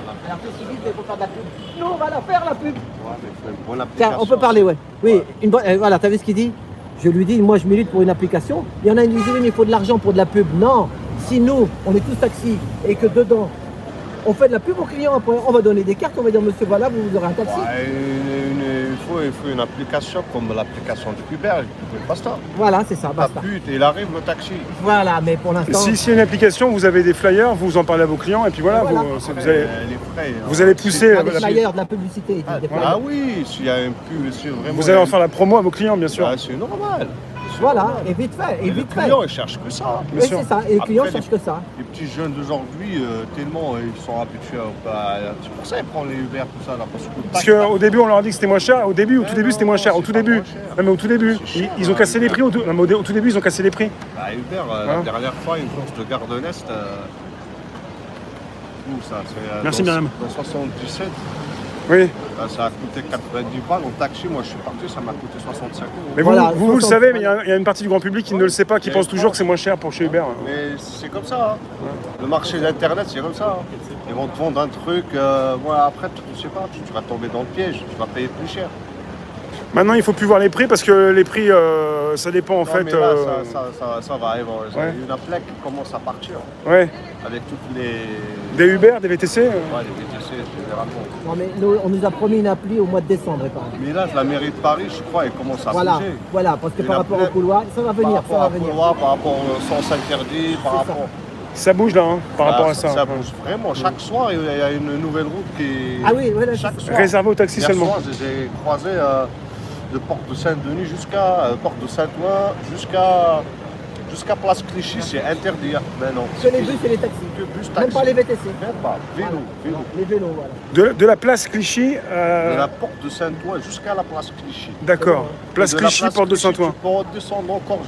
Alors que si vite, il faut faire de la pub. Nous, on va la faire, la pub. Ouais, mais il faut une bonne Tiens, application. on peut parler, ouais. Oui, une bonne, voilà, t'as vu ce qu'il dit? Je lui dis, moi je milite pour une application. Il y en a qui disent, oui, mais il faut de l'argent pour de la pub. Non, si nous, on est tous taxis et que dedans, on fait de la pub aux clients, après on va donner des cartes, on va dire, monsieur, voilà, vous aurez un taxi. Ouais, il faut une application comme l'application du Uber, basta. Voilà, c'est ça, basta. Pute, il arrive le taxi. Voilà, mais pour l'instant, Si il y a une application, vous avez des flyers, vous en parlez à vos clients et puis voilà, Voilà. vous Les frais, vous allez pousser ah, des la- flyers, de la publicité. il dit, des flyers. Ah oui, s'il y a un pub, c'est vraiment. vous allez en faire la promo à vos clients, bien sûr. Ah, c'est normal. C'est Voilà, normal. et vite fait, et Les vite fait. clients, ils cherchent que ça. Oui, bien sûr. c'est ça, et les clients Après, cherchent que ça. Les petits jeunes d'aujourd'hui, tellement ils sont habitués c'est pour ça qu'ils prennent les Uber, tout ça. Là, Parce qu'au début, on leur a dit que c'était moins cher. Au tout début, c'était moins cher. Au c'est tout pas début. moins cher. Non, mais au tout début, C'est cher, ils ont cassé les prix. Non, mais au tout début, ils ont cassé les prix. Bah, Uber, Hein la dernière fois, une course de Gare de l'Est, où ça c'est, Merci, dans, madame. dans 77, Oui. là, ça a coûté 90 balles. En taxi, moi je suis parti, ça m'a coûté 65 €. Mais Voilà, vous le 60. savez, mais il y a une partie du grand public qui ne le sait pas, qui pense toujours que c'est moins cher pour chez Uber. Mais c'est comme ça. Hein. Le marché d'Internet, c'est comme ça. Hein. Ils vont te vendre un truc, voilà, après, tu sais pas, tu vas tomber dans le piège, tu vas payer plus cher. Maintenant, il ne faut plus voir les prix parce que les prix, ça dépend en Non, fait. mais là, ça va arriver. Ouais. Il y a une plaque qui commence à partir Ouais. avec toutes les. Des Uber, des VTC. Ouais, les VTC, généralement. Non, mais nous, on nous a promis une appli au mois de décembre, par exemple. Mais là, la mairie de Paris, je crois, elle commence à Voilà, bouger. voilà, parce que Et par la rapport au plaque, couloir, ça va venir, Par rapport à couloir, par rapport au sens interdit, par C'est rapport. Ça bouge là, hein, par rapport à ça. Ça bouge vraiment. Chaque soir, il y a une nouvelle route qui est. Ah oui, voilà, Chaque c'est- soir. Réservé aux taxis Hier seulement. soir, j'ai croisé de Porte de Saint-Denis jusqu'à Porte de Saint-Ouen jusqu'à Place Clichy, c'est interdit maintenant. que les bus et les taxis. Que bus, Même taxi. pas les VTC. Même pas. Vélo, Voilà. vélo. Les vélos, voilà. De la place Clichy. De la Porte de Saint-Ouen jusqu'à la Place Clichy. D'accord. Place Et de la Clichy, porte de Clichy, Saint-Ouen. Tu peux descendre encore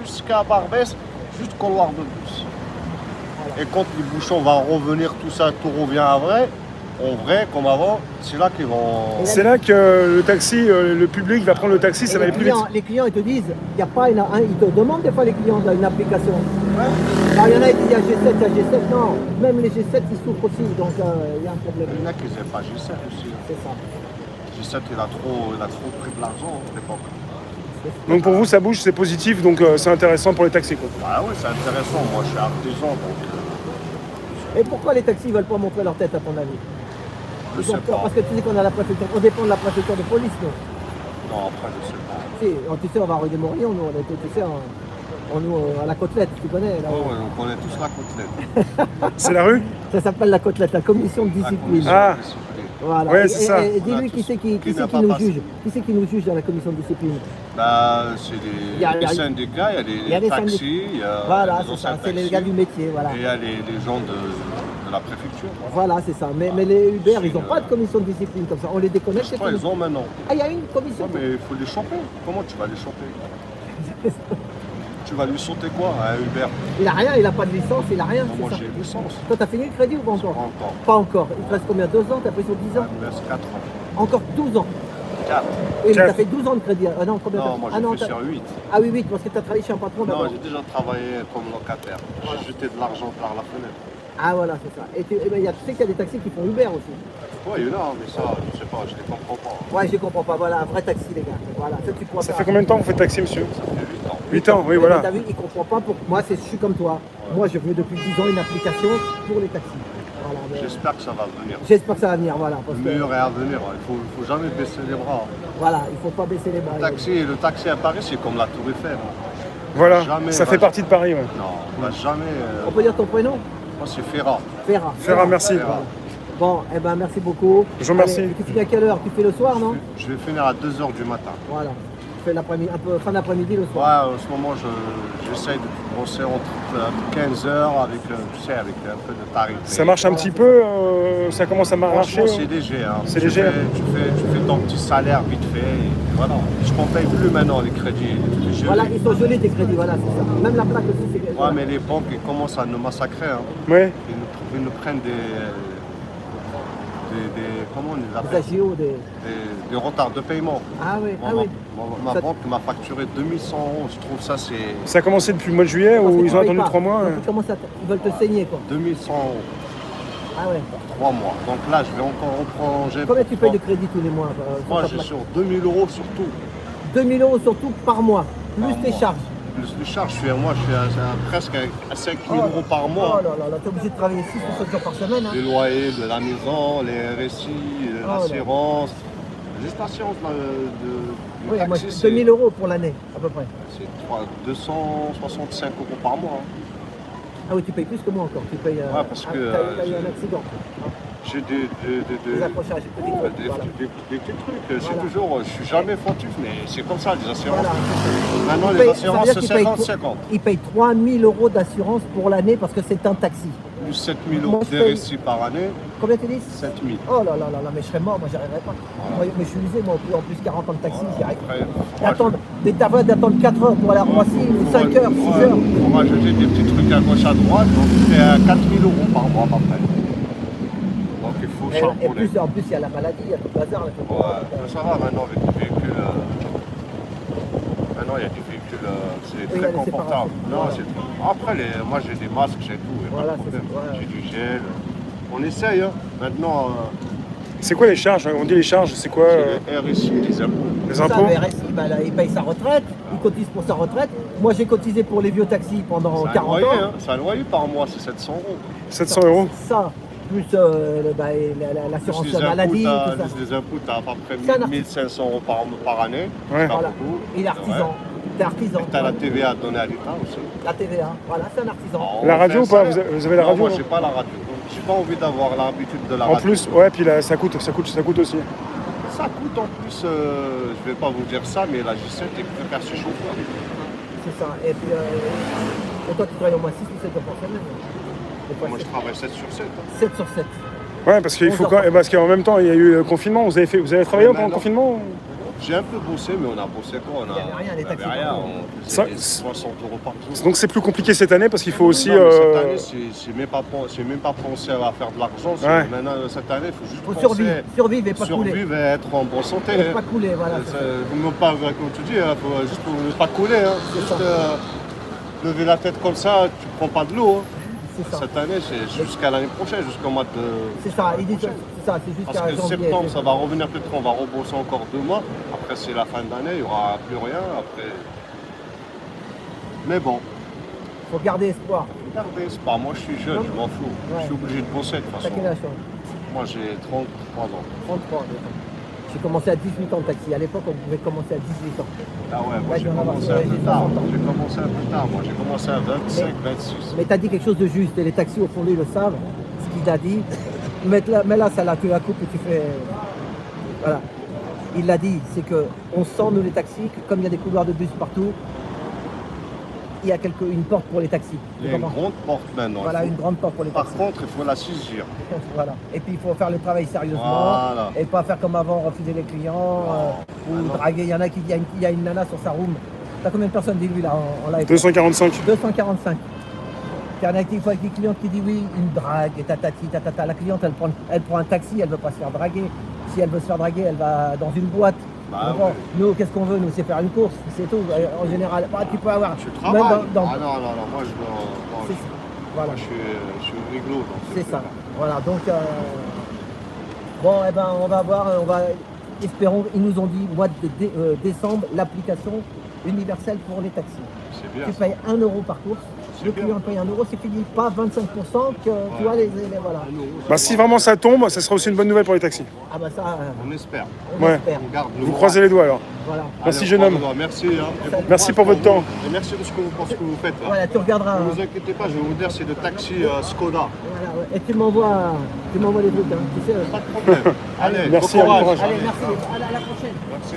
jusqu'à Barbès, juste couloir de bus. Et quand les bouchons vont revenir, tout ça, tout revient à vrai, en vrai, comme avant, c'est là qu'ils vont. C'est là que le taxi, le public va prendre le taxi, ça Et va aller plus vite. les clients, ils te disent, il n'y a pas ils te demandent des fois les clients une application. Alors il y en a qui disent, il y a G7, il y a G7. Non, même les G7, ils souffrent aussi, donc il y a un problème. Il y en a qui n'aiment pas G7 aussi. C'est ça. G7, il a trop pris de l'argent à l'époque. Donc pour vous, ça bouge, c'est positif, donc c'est intéressant pour les taxis. Quoi. Ah oui, c'est intéressant. Moi, je suis artisan, donc Et pourquoi les taxis ne veulent pas montrer leur tête, à ton avis? je Ils ont sais peur, pas. parce que tu sais qu'on a la préfecture, on dépend de la préfecture de police, nous. Non, après, je sais pas. Tu sais, on va à rue des Morillons, nous, on était, tu sais, à la côtelette, tu connais, là. Oh, ouais, on connaît tous la côtelette. C'est la rue? Ça s'appelle la côtelette, la commission de La discipline. commission Ah. de discipline. Voilà. Ouais, c'est ça. Et On a dis-lui qui tous- c'est qui n'a c'est pas qui nous passé. juge. Qui c'est qui nous juge dans la commission de discipline? Bah, c'est Il y a- les syndicats, il y a des les taxis, il y a Voilà, les c'est anciens ça, c'est les taxis, gars du métier, voilà. et il y a les gens de la préfecture. Voilà, c'est ça. Mais les Uber, C'est ils n'ont pas de commission de discipline comme ça. On les déconnecte. Je c'est crois tout. qu'ils ont maintenant. Ah, il y a une commission. Ouais, mais il faut les choper. Comment tu vas les choper? Tu vas lui sauter quoi à Uber? Il a rien, il a pas de licence, il a rien. Non, c'est moi ça. j'ai une licence. Toi, t'as fini le crédit ou pas encore? Pas encore. Pas encore. Il te reste combien? 2 ans? T'as pris sur 10 ans? Il me reste 4 ans. Encore 12 ans. 4. Oui, mais Quatre. t'as fait 12 ans de crédit. Ah non, combien Non, t'as moi ah, non, j'ai fait t'as- sur 8. Ah oui, 8, parce que t'as travaillé chez un patron Non, d'abord. j'ai déjà travaillé comme locataire. J'ai jeté de l'argent par la fenêtre. Ah voilà, c'est ça. Et tu sais qu'il y a des taxis qui font Uber aussi. Ouais, il y en a, mais ça, je sais pas, je les comprends pas. Ouais, je comprends pas. Voilà, un vrai taxi, les gars. Voilà, ça tu pourras Ça faire. fait combien de temps que vous faites taxi, monsieur? Ça fait 8 ans. 8 ans, oui, Mais voilà. T'as vu, il comprend pas pour moi, je suis comme toi. Moi, je veux depuis 10 ans une application pour les taxis. Voilà, mais J'espère que ça va venir. j'espère que ça va venir, voilà. Parce Le que, meilleur est à venir. Il faut jamais baisser les bras. voilà, il faut pas baisser les bras. Le taxi à Paris, c'est comme la Tour Eiffel. Voilà, Jamais, ça va- fait partie de Paris. Ouais. Non, on va jamais. On peut dire ton prénom? Moi, c'est Ferrat. Ferra. Ferrat, merci. Ferrat. Bon, eh ben merci beaucoup. Je vous remercie. Allez, tu finis à quelle heure? Tu fais le soir, non? Je vais finir à 2h du matin. Voilà. Tu fais l'après-midi, un peu fin d'après-midi le soir. Ouais, en ce moment, j'essaye de bosser entre 15h avec, tu sais, avec un peu de tarif. Ça marche un petit peu, ça commence à marcher. Franchement, c'est léger. Hein. C'est Tu léger. fais ton petit salaire vite fait. Et voilà. Je ne paye plus maintenant les crédits. Les gelés. Voilà, ils sont gelés tes crédits, voilà, c'est ça. Même la plaque aussi, c'est. Ouais, mais les banques ils commencent à nous massacrer. Hein. Ouais. Ils nous prennent des comment on les Des appelle? agios, Des retards de paiement. Ah oui, Moi, ah oui. ma Ça- banque m'a facturé 2100 €. Je trouve ça, c'est Ça a commencé depuis le mois de juillet Parce que où tu ils ont payes attendu pas. 3 mois. Donc, ils veulent te saigner, quoi. 2100 €. Ah ouais. pour 3 mois. Donc là, je vais encore prolonger. Combien pour tu payes de 3. crédit tous les mois Moi, j'ai sur 2000 € surtout. 2000 € surtout par mois, plus Par tes mois. charges. Plus les charges, je suis presque à 5000 € par Oh mois. là là, là t'es obligé de travailler 6 ou 7 jours par semaine. Hein. Les loyers de la maison, les RSI, Oh là. l'assurance. Juste l'assurance Oui, du moi, taxi, 2000 € pour l'année, à peu près. c'est 265 € par mois. hein. Ah oui, tu payes plus que moi encore. Tu payes. Ouais, parce que, t'as eu un accident. J'ai Des accrochages, des petits trucs. Voilà. des petits trucs. C'est Voilà. toujours, je suis jamais fautif, mais c'est comme ça, les assurances. Voilà, c'est ça. Maintenant, Il les paye- assurances, ça veut c'est dire qu'il paye 50-50. Il paye 3000 € d'assurance pour l'année parce que c'est un taxi. Plus 7000 Moi, € je paye- d'RSI par année, Combien tu dis 7000. Oh là là là là, mais je serais mort, moi j'y arriverais pas. Moi, mais je suis usé, moi en plus 40 ans de taxi, j'y arrive. Après, Et attendre, des tabacs d'attendre 4 heures pour aller à Roissy, ou 5 heures, 6 heures. Il faut rajouter des petits trucs à gauche, à droite, donc c'est à 4000 € par mois à peu près. Donc il faut Et charbonner. en plus, il y a la maladie, il y a tout le bazar. Là, tout le Ouais, bazar. mais ça va maintenant avec les véhicules. Maintenant, il y a des véhicules, c'est il y a très les confortable. séparations. Non, Voilà. c'est Après, moi j'ai des masques, j'ai tout, il n'y a Voilà, pas de c'est problème. ça, ouais. J'ai du gel. On essaye, hein. Maintenant, C'est quoi les charges? On dit les charges, c'est quoi c'est les RSI, les impôts. les Ça, impôts? le RSI, bah, là, il paye sa retraite, il cotise pour sa retraite. Moi, j'ai cotisé pour les vieux taxis pendant C'est un 40 loyer, ans. hein. C'est un loyer par mois, c'est 700 €. 700 €? Ça, plus l'assurance Plus les maladie, impôts, tout ça. plus les impôts, t'as à peu près C'est un 1500 € par année. Ouais. C'est pas Voilà. beaucoup. Il est artisan. T'es artisan. T'as la TVA à donner à l'État aussi. La TVA, voilà, c'est un artisan. On La fait radio un ou pas? salaire. Vous avez la Non, radio? moi, j'ai pas la radio. Donc, j'ai pas envie d'avoir l'habitude de la En radio. plus, ouais, puis là, ça coûte aussi. Ça coûte en plus, je vais pas vous dire ça, mais la G7 est plus faire ses chauffeurs. C'est ça. Et puis, et toi, tu travailles au moins 6 ou 7 heures par semaine. Des fois, Moi, je travaille 7 sur 7. hein. 7 sur 7. Ouais, parce qu'il faut parce qu'en même temps, il y a eu le confinement. Vous avez travaillé Ouais, pendant le non. confinement? J'ai un peu bossé, mais on a bossé quoi? Il y avait rien, les on avait taxis, rien. pardon. On Ça- faisait 60 € par jour. Donc c'est plus compliqué cette année parce qu'il faut aussi. Non, mais cette année, c'est même pas pensé à faire de l'argent. Ouais. Maintenant, cette année, il faut juste Faut penser survivre et pas couler. survivre et être en bonne santé. Et hein. pas couler, voilà. c'est ça. Faut même pas, comme tu dis, il faut juste ne pas couler. Hein. C'est Juste ça. lever la tête comme ça, tu prends pas de l'eau. hein. C'est ça. Cette année, c'est jusqu'à l'année prochaine, jusqu'au mois de. C'est ça, il dit c'est ça, c'est Parce jusqu'à que janvier. septembre, c'est ça va revenir peut-être, on va rebosser encore 2 mois. Après, c'est la fin de l'année, il n'y aura plus rien. Après. Mais bon, Faut garder espoir. regardez, c'est pas moi, je suis jeune, je m'en fous. Ouais. Je suis obligé de bosser de toute T'as façon. quel âge toi Moi, j'ai 33 ans. 33. déjà. J'ai commencé à 18 ans de taxi. À l'époque, on pouvait commencer à 18 ans. Ah ouais, moi Ouais, j'ai j'en ai commencé avoir- un peu j'ai tard. 60 ans. J'ai commencé un peu tard, moi j'ai commencé à 25, 26. Mais tu as dit quelque chose de juste, et les taxis au fond ils le savent, ce qu'il a dit. Mais là, ça là, tu la coupes et tu fais. Voilà. Il l'a dit, c'est que on sent, nous les taxis, que comme il y a des couloirs de bus partout, il y a une porte pour les taxis. Il y a une grande porte maintenant. Voilà, Il faut- une grande porte pour les Par taxis. contre, il faut la saisir. Voilà. Et puis il faut faire le travail sérieusement Voilà. et pas faire comme avant, refuser les clients ou Ah non. draguer. Il y en a qui il y a une nana sur sa room. T'as combien de personnes dit lui là en live 245. 245. Il y en a qui fois avec des clientes qui dit oui, une drague et tatati, tatata. La cliente elle prend un taxi, elle veut pas se faire draguer. Si elle veut se faire draguer, elle va dans une boîte. Bah Bon, oui. Nous, qu'est-ce qu'on veut? Nous, c'est faire une course, c'est tout. En général, tu peux avoir. Tu même travailles. dans- Ah non, moi je dois. C'est ça. Voilà. Moi, je suis rigolo. donc C'est ça. Voilà, donc bon, eh ben, on va voir, espérons, ils nous ont dit mois de décembre, l'application universelle pour les taxis. C'est bien. Tu payes 1 € par course, C'est le bien. client paye 1 €, c'est fini, pas 25% que tu vois voilà. Bah, si vraiment ça tombe, ça sera aussi une bonne nouvelle pour les taxis. Ah bah ça, On espère. on Ouais. espère. On garde le Vous moral. croisez les doigts alors. Voilà. Merci, Allez, jeune on homme. croise les doigts. Merci. Hein. Et bon Merci courage pour votre vous. temps. Et merci pour ce que vous faites. Là. Voilà, tu regarderas. Ne vous inquiétez pas, je vais vous dire, c'est de taxi Skoda. Voilà, ouais. Et tu m'envoies les trucs, hein, tu sais. Pas de problème. Allez, Merci, bon bon courage. courage. Allez, merci, à la prochaine. Merci.